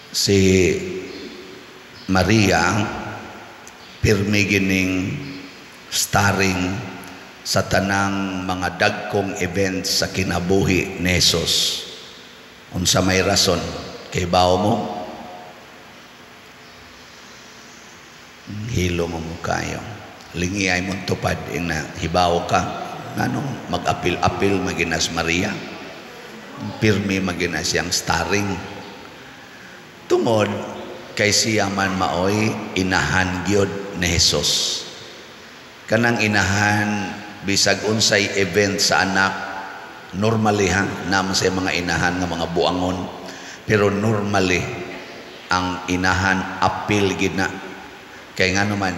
Si Maria pirmi gining starring sa tanang mga dagkong events sa kinabuhi ni Jesus. Unsa may rason kay bawo mo? Hilo mo kayo. Lingi ay mong tupad na hibaw ka. Nganong mag-apil-apil maginas Maria. Pirmi maginas yang starring. Tungod kay siya man maoy inahan gyud ni Jesus. Kanang inahan bisag unsay event sa anak, normally naman sa mga inahan nga mga buangon, pero normally ang inahan apil gid na. Kay nga naman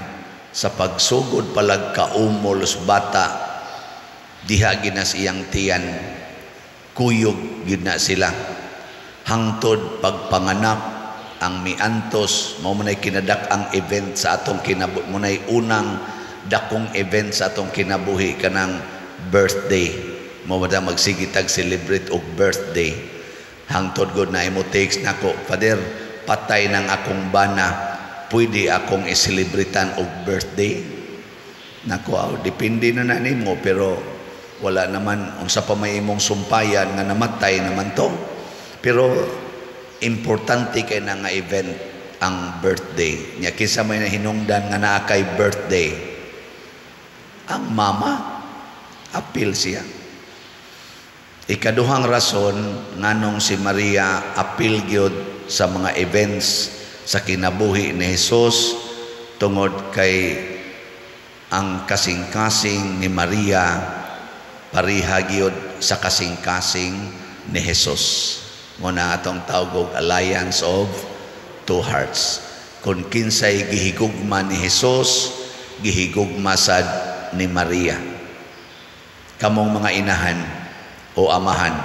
sa pagsugod palag kaumol sa bata, diha gid na siyang tiyan, kuyog gid na sila. Hangtod pagpanganak ang miantos mao man ay kinadak ang event sa atong kinabuhi, mo nay unang dakong event sa atong kinabuhi kanang birthday. Mo man magsigitag celebrate og birthday. Hangtod gud na imo takes nako, Father, patay nang akong bana, pwede akong i-celebritan og birthday. Nako, depende na nimo, pero wala naman unsa pa may imong sumpayan nga namatay naman to. Pero importante kay na nga event ang birthday. Nya kinsa may nahinungdan nga naa kay birthday, ang mama apil siya. Ikaduhang rason nganong si Maria apil gyud sa mga events sa kinabuhi ni Jesus, tungod kay ang kasing-kasing ni Maria pariha gyud sa kasing-kasing ni Jesus. Muna atong tawag Alliance of Two Hearts. Kung kinsay gihigugma ni Jesus, gihigugma sad ni Maria. Kamong mga inahan o amahan,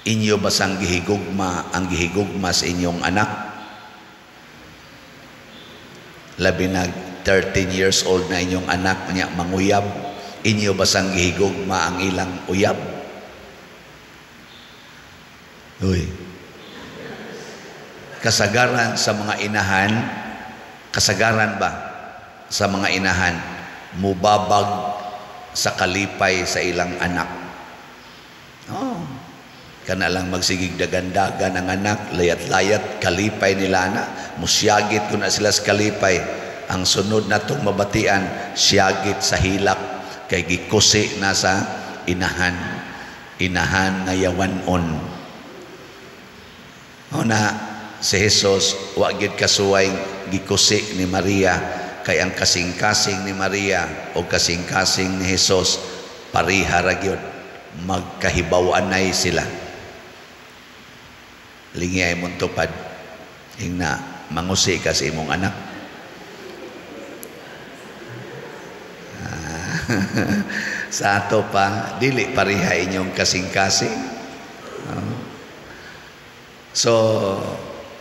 inyo basang gihigugma ang gihigugma sa inyong anak? Labi na 13 years old na inyong anak niya manguyab, inyo basang gihigugma ang ilang uyab? Uy. Kasagaran sa mga inahan, kasagaran ba sa mga inahan mubabag sa kalipay sa ilang anak? Oh. Kana lang magsigig dagandagan ang anak, layat-layat kalipay nila na, musyagit ko na sila sa kalipay. Ang sunod na tong mabatian, syagit sa hilak kay gikusi na sa inahan nga yawanon. Na si Jesus wa gid kasuway gikusi ni Maria, kay ang kasing-kasing ni Maria o kasing-kasing ni Jesus pariha ra gyud, magkahibaw-anay sila. Lingi ay mong tupad ingna mangusi ka sa imong anak. Sa ato pa dili pariha inyong kasing-kasing. So,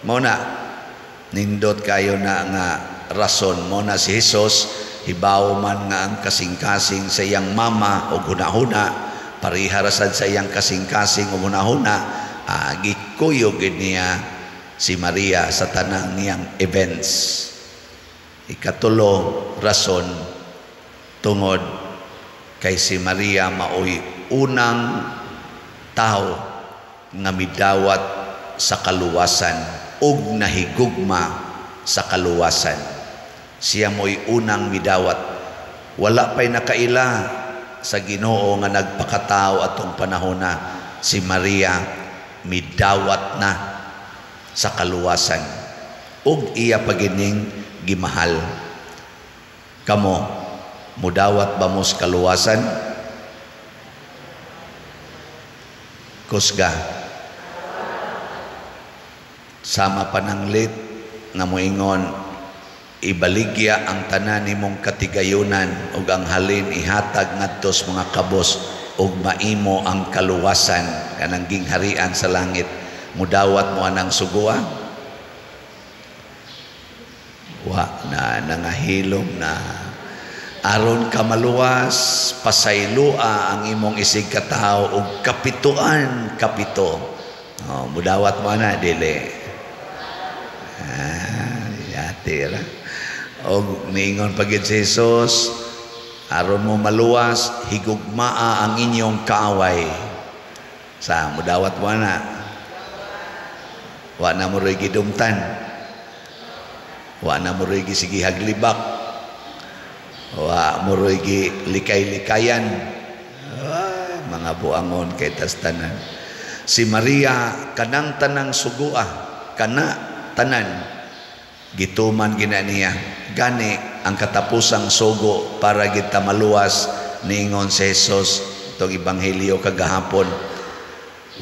muna, nindot kayo na nga rason. Muna si Jesus, hibaw man nga ang kasing-kasing sa iyang mama o hunahuna, pariharasad sa iyang kasing-kasing o hunahuna, gikuyog niya si Maria sa tanang niyang events. Ikatulo, rason, tungod kay si Maria maoy unang tao nga midawat sa kaluwasan ug nahigugma sa kaluwasan. Siya mo'y unang midawat. Wala pa'y nakaila sa Ginoo nga nagpakatao atong panahon na si Maria midawat na sa kaluwasan ug iya pagining gimahal. Kamo mudawat ba mo sa kaluwasan? Kusga sama pananglit nga moingon ibaligya ang tanan nimong katigayunan ug ang halin ihatag ngadto sa mga kabos ug maimo ang kaluwasan kanang gingharian sa langit. Mudawat mo anang suguan? Wa na nangahilom na aron ka maluwas pasaylua ang imong isig katao ug kapituan kapito Oh, mudawat mo na dili. Yatira. Og niingon pagid si Jesus, aron mo maluwas, higugmaa ang inyong kaaway. Sa mudawat mo na. Wa na mo rin gidumtan. Wa na mo rin sige haglibak. Wa mo rin likay-likayan. Mga buangon kay tastanan. Si Maria kanang tanang sugua, kana tanan gituman gina niya. Gani ang katapusang sugo para kita maluwas niingon si Jesus itong ebanghelyo kagahapon.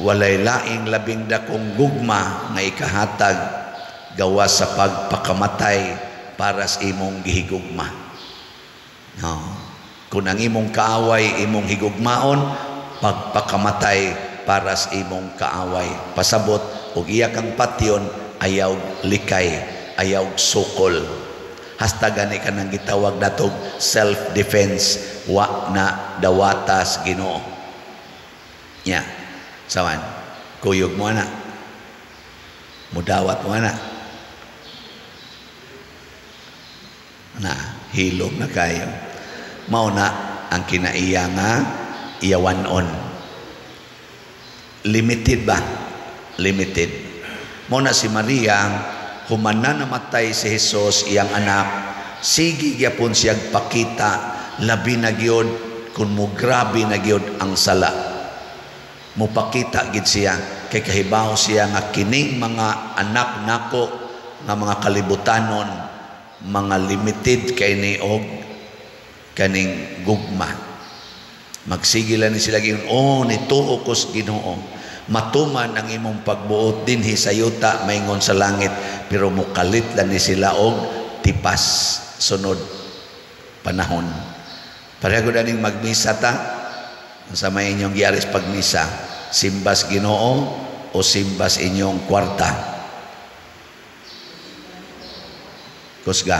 Walay laing labing dakong gugma nga ikahatag gawas sa pagpakamatay para sa imong gihigugma. No. Kung ang imong kaaway imong higugmaon, pagpakamatay para sa imong kaaway. Pasabot ug iya kang patyon ayaw likay, ayaw sukol. Hasta gani ka nang gitawag natog self-defense, wa na dawatas Ginoo. Nya, saman, kuyog mo na. Mudawat mo na. Na, hilom na kayo. Mauna ang kinaiya nga iyawanon. Limited ba? Limited. Muna si Maria, human na namatay si Jesus, iyang anak, sige gyapon siyag pakita, labi na gyud, kung mo grabe na gyud ang sala. Mupakita gid siya, kay kahibaw siya nga kining mga anak nako, nga mga kalibutanon, mga limited kay ni og kaning gugma. Magsigilan ni sila giyon, oh nituo ko sa Ginoo. Matuman ang imong pagbuot dinhi sa yuta maingon sa langit, pero mukalit lang ni sila og tipas sunod panahon. Pareho daning magmisa ta, sa may inyong giaris pagmisa, simbas Ginoo o simbas inyong kwarta? Kusga.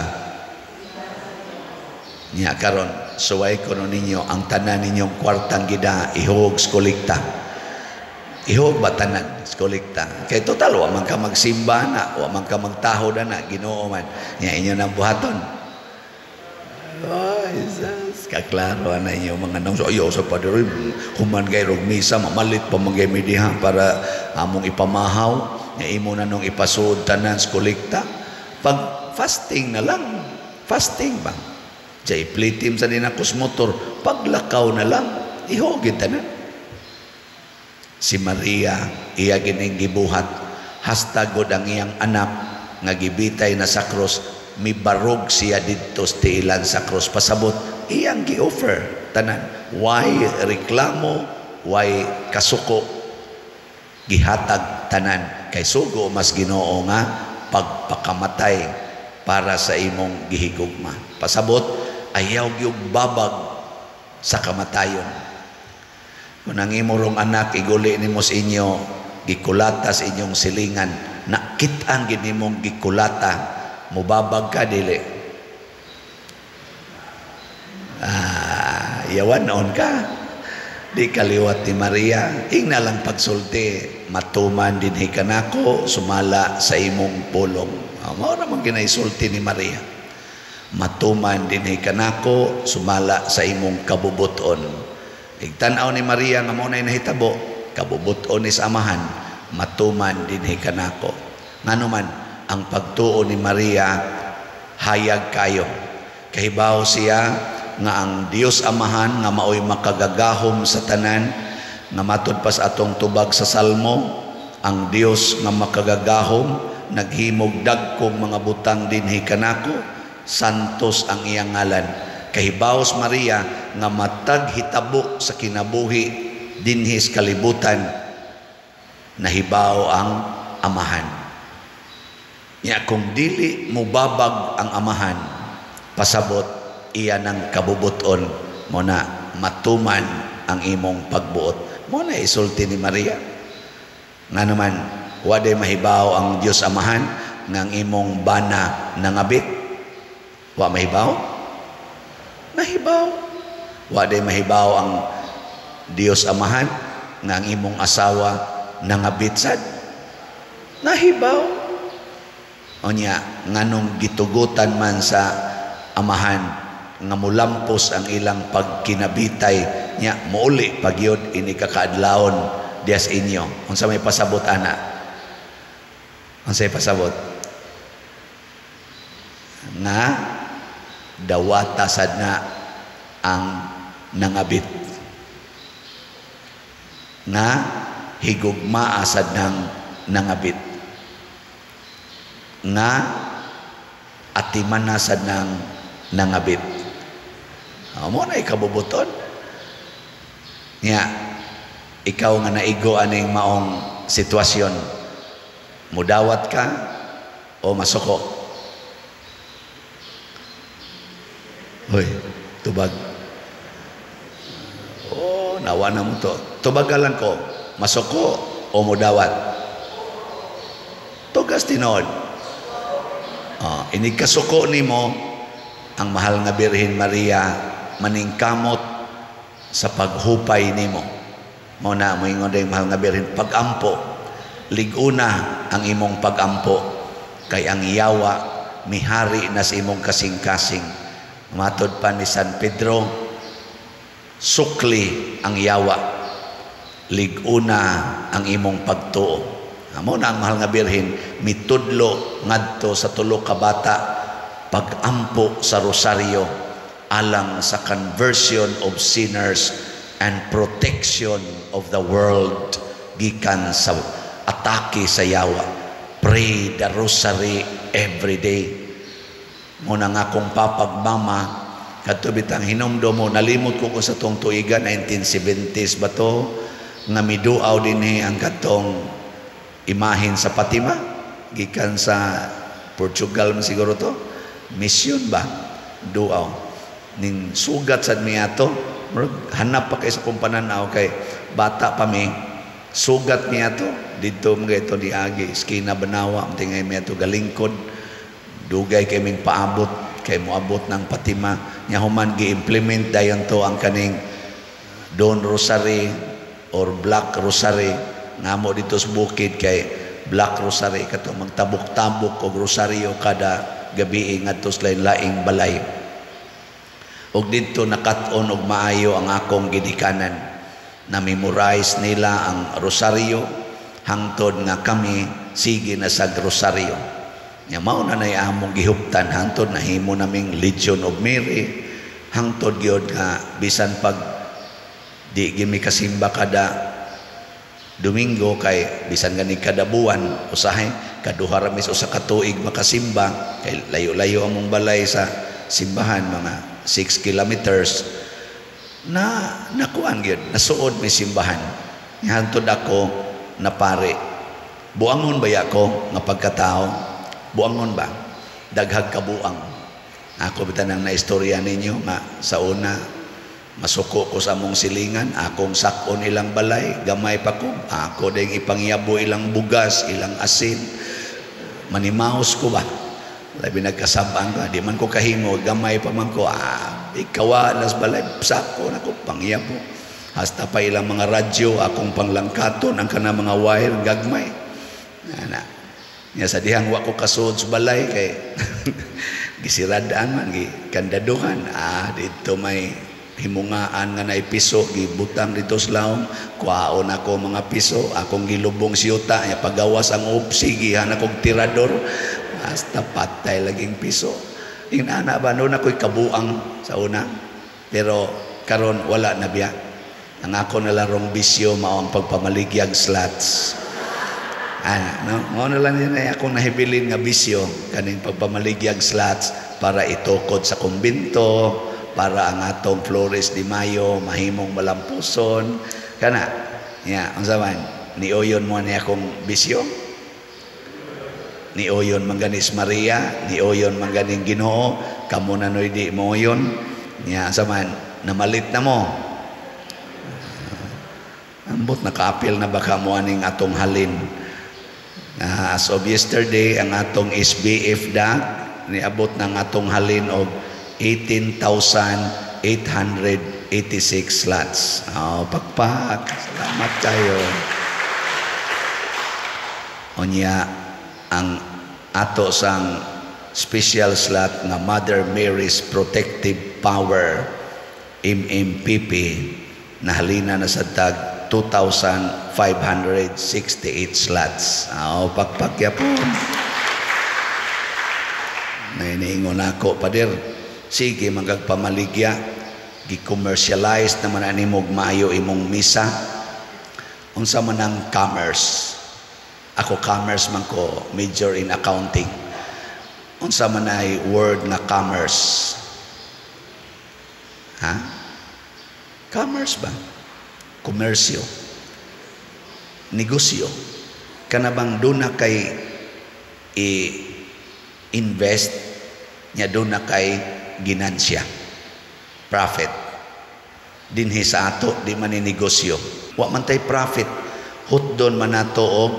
Nya karon suway kuno ninyo ang tanan ninyong kwartang gida ihog sa kolekta. Ihog ba tanan sa kolekta? Kay total wa man ka magsimba na, wa man ka magtaho na Ginoo man. Nya inyo nang buhaton. Oh, Jesus, kaklaro na inyo mga nang so ayo sa padre human gay rog misa mamalit pa magay diha para among ipamahaw nya imo na nung ipasud tanan sa kolekta. Pag fasting na lang, fasting ba? Jay plitim sa dinakos motor, paglakaw na lang, ihogid na. Si Maria, iya gining gibuhat, hastagod ang iyang anak, nga gibitay na sa krus, mibarog siya dito sa tiilan sa krus. Pasabot, iyang gi-offer, tanan. Why reklamo, why kasuko, gihatag tanan. Kay sugo mas Ginoo nga, pagpakamatay para sa imong gihigugma. Pasabot, ayaw gyud babag sa kamatayon. Kung ang imong anak iguli nimo sa inyo, gikulata sa inyong silingan, nakit-an gid nimong gikulata, mubabag ka dili. Yawanon ka. Di kaliwat ni Maria, ingna lang pagsulti, matuman dinhi kanako, sumala sa imong pulong. Mao ra man ginaisulti ni Maria. Matuman dinhi kanako, sumala sa imong kabubuton. Igtan-aw ni Maria nga mao nay nahitabo, kabubuton ni sa amahan, matuman dinhi kanako. Nganuman ang pagtuo ni Maria hayag kayo. Kahibaw siya nga ang Dios Amahan nga maoy makagagahom sa tanan, nga matud pa sa atong tubag sa Salmo, ang Dios nga makagagahom naghimog dagkong mga butang dinhi kanako, santos ang iyang ngalan. Kahibaos Maria nga matag hitabo sa kinabuhi dinhi sa kalibutan, nahibaw ang amahan. Nya kung dili mubabag ang amahan, pasabot iya ng kabubuton mo na matuman ang imong pagbuot. Mo na isulti ni Maria. Nga naman, waday mahibaw ang Diyos Amahan ng imong bana nangabit. Wa mahibaw? Mahibaw. Waday mahibaw ang Diyos Amahan ng imong asawa nangabit sad nahibaw onya nganong gitugutan man sa amahan nga mulampos ang ilang pagkinabitay nya muuli pagyod ini kakaadlawon dias inyo. Unsa may pasabot ana? Unsa may pasabot? Nga dawata sad na ang nangabit. Nga higugmaa sad nang nangabit. Nga atiman na sad nang nangabit. Mo na ikabubuton. Nya ikaw nga naigo aning maong sitwasyon, mudawat ka o masuko? Hoy, tubag. Oh, nawa na mo to. Tubagalan ko, masuko o mudawat? Tugas tinod. Ini kasuko nimo ang mahal nga Birhen Maria maningkamot sa paghupay nimo. Mao na moingon dayong mahal nga Birhen, pagampo, liguna ang imong pagampo kay ang yawa mihari na sa imong kasing-kasing. Matod pa ni San Pedro, sukli ang yawa, liguna ang imong pagtuo. Amo na ang mahal nga Birhen mitudlo ngadto sa tulo ka bata pagampo sa rosaryo alang sa conversion of sinners and protection of the world gikan sa atake sa yawa. Pray the rosary every day. Muna nga akong papagmama kadto bitang hinumdo mo, nalimot ko sa tong tuiga 1970s ba to nga miduaw dinhi ang katong imahin sa Fatima gikan sa Portugal man siguro to, mission ba duaw ning sugat sad mi ato, hanap pa kay sa kong pananaw kay bata pa mi, sugat mi ato dito mga ito di agi skina Banawa tingay mi ato galingkod dugay kay ming paabot kay moabot ng Fatima nya human gi-implement dayon to ang kaning Dawn Rosary or Black Rosary nga mo dito sa bukid kay Black Rosary kato magtabok-tabok og rosaryo kada gabi ngadto sa lain-laing balay. Og dito nakat-on og maayo ang akong gidikanan, na memorize nila ang rosaryo hangtod nga kami sige na sa rosaryo. Nya mao na nay among gihuptan hangtod nahimo naming Legion of Mary, hangtod gyud nga bisan pag di gimi kasimba kada Domingo kay bisan gani kada buwan usahay kaduha ra mis usa ka tuig makasimba kay layo-layo among balay sa simbahan mga 6 kilometers na nakuan gyud nasuod may simbahan hangtod ako na pare buangon ba ako nga pagkatao buangon ba daghag ka buang ako bitan ang naistorya ninyo nga sa una masuko ko sa among silingan, akong sakon ilang balay, gamay pa ko, ako ding ipangyabo ilang bugas, ilang asin, manimaos ko ba? Labi nagkasabaan ko, di man ko kahimo, gamay pa man ko, ikaw alas balay, sako na ko, pangyabo. Hasta pa ilang mga radyo, akong panglangkaton, ang kana mga wire, gagmay. Nga sa dihang wako kasuod sa balay, kay gisiradaan man, kandaduhan, dito may himungaan nga na piso gibutang dito sa laom kuhaon ako mga piso akong gilubong siyuta nya pagawas ang upsi gihan akong tirador hasta patay laging piso inana ba noon ako'y kabuang sa una pero karon wala na biya ang ako nalarong bisyo mao ang pagpamaligyag slots no mao na lang yun ay akong nahibilin nga bisyo kaning pagpamaligyag slots para itukod sa kumbinto para ang atong Flores de Mayo mahimong malampuson kana nya unsa man nioyon mo ni akong bisyo nioyon mangganis Maria nioyon mangganing Ginoo kamo na noy di mo yon nya unsa man namalit na mo ambot nakaapil na baka mo aning atong halin as of yesterday ang atong SBF DAG niabot ng atong halin og 18,886 slots. Pakpak. Salamat kayo. Unya ang ato sang special slot nga Mother Mary's Protective Power MMPP nahalina na sa tag 2,568 slots. Pakpakya po. Nainiingon ako, Pader, sige magagpamaligya, gi-commercialize naman animog maayo imong misa. Unsa man ang commerce. Ako commerce man ko, major in accounting. Unsa man ay word na commerce? Ha? Commerce ba? Komersyo. Negosyo. Kanabang doon na kay i-invest niya doon na kay ginansya. Profit. Dinhi sa ato, di man negosyo. Wa man tay profit. Hut doon man nato og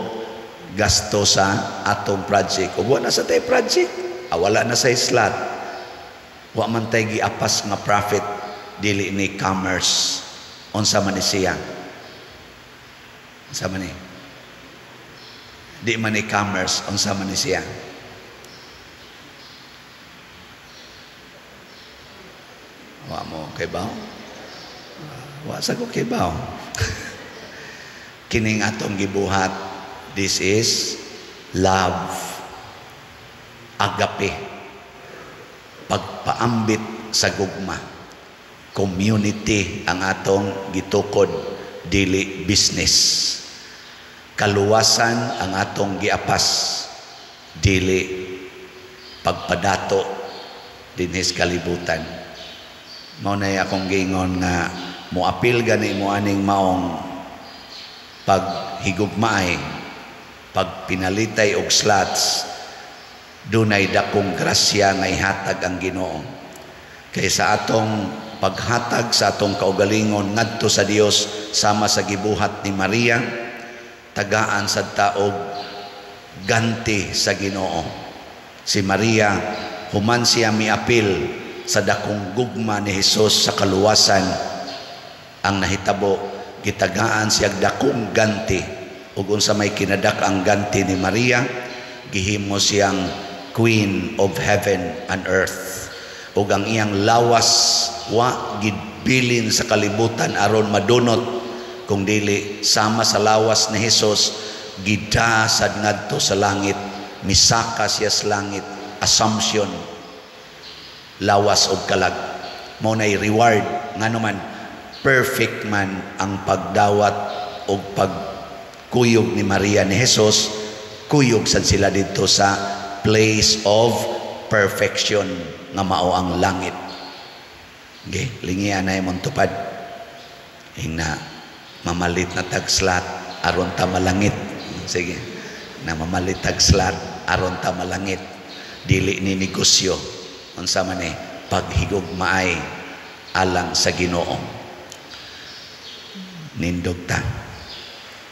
gasto sa atong project. O wala na sa tay project. Wala na sa slot. Wa man tay giapas nga profit dili ni commerce. Unsa man ni siya? Unsa man ni? Di man ni commerce, unsa man ni siya? Wa mo kay baw? Wa sa ko kay baw. Kining atong gibuhat, this is love. Agape. Pagpaambit sa gugma. Community ang atong gitukod, dili business. Kaluwasan ang atong giapas, dili pagpadato dinhis kalibutan. Mao na akong giingon nga moapil gani mo aning maong paghigugmaay, pagpinalitay og slots, dunay dakong grasya nga ihatag ang Ginoo. Kaysa atong paghatag sa atong kaugalingon ngadto sa Dios sama sa gibuhat ni Maria, tagaan sa taog ganti sa Ginoo. Si Maria human siya miapil sa dakong gugma ni Hesus sa kaluwasan, ang nahitabo gitagaan siya dakong ganti, ug unsa may kinadak ang ganti ni Maria, gihimo siyang Queen of Heaven and Earth, ug ang iyang lawas wa gidbilin sa kalibutan aron madunot, kung dili sama sa lawas ni Hesus gidasad ngadto sa langit, misaka siya sa langit, assumption, lawas og kalag. Mao nay reward nganuman perfect man ang pagdawat og pagkuyog ni Maria ni Hesus, kuyog sad sila dito sa place of perfection nga mao ang langit. Okay, lingian na imong tupad. Hina mamalit na tagslat aron ta malangit. Sige. Na mamalit tagslat aron ta malangit. Dili ni negosyo. Unsa man paghigugmaay alang sa Ginoo. Nindog ta.